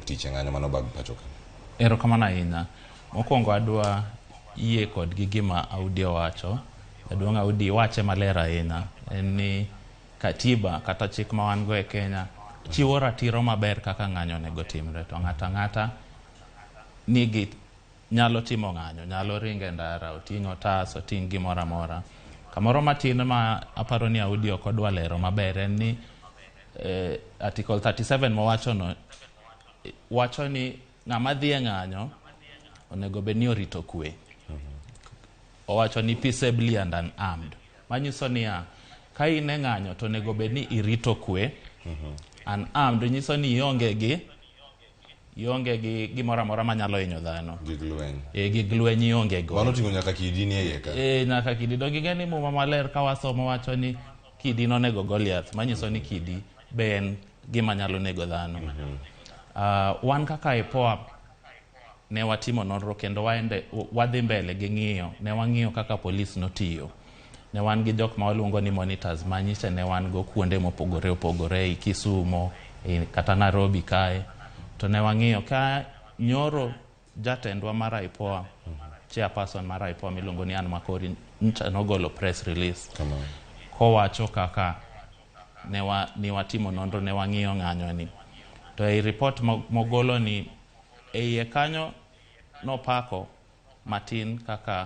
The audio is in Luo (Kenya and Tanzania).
chieng' tich ng'anyo mano bag pachoka. Erokamano ahinya. Mokwongo adwa yie kod gima Audi owacho. Jaduong' Audi wache maler ahinya en ni katiba kata chik ma wan go e Kenya chiwo ratiro maber kaka ng'anyo onego timre, to ng'ata nigi nyalo timo ng'anyo, nyalo ringe ndara, oting'o otas, oting' gimoro amora. Kamoro matin ma aparo ni Audi ok odwa lero maber en ni article 37 mowachono wacho ni ng'ama dhi e ng'anyo onego bed ni orito kwe. Owacho ni peaceably and unarmed. Manyiso niya, ka in e ng'anyo to onego bed ni irito kwe. Unarmed nyiso ni ionge gi gimoro amora manyalo hinyo dhano. Gig lweny. Gig lweny ionge go. Mano ting'o nyaka kidi ni e iye ka. Nyaka kidi. Donge ing'e ni muma maler ka wasomo wacho ni kidi nonego Goliath. Manyiso ni kidi be en gima nyalo nego dhano. Wan kaka IPOA ne watimo nonro kendo wadhi mbele gi ng'iyo. Ne wang'iyo kaka polis notiyo. Ne wan gi jok ma waluongo ni monitors manyiso ne wan go kuonde mopogore opogore, Kisumo, kata Nairobi kae. To ne wang'iyo ka nyoro jatendwa mar IPOA, chairperson mar IPOA miluongo ni Ann Makori, nogolo press release. Kowacho kaka ne watimo nonro, ne wang'iyo ng'anyo ni. To ei report mogolo ni e iye kanyo nopako matin kaka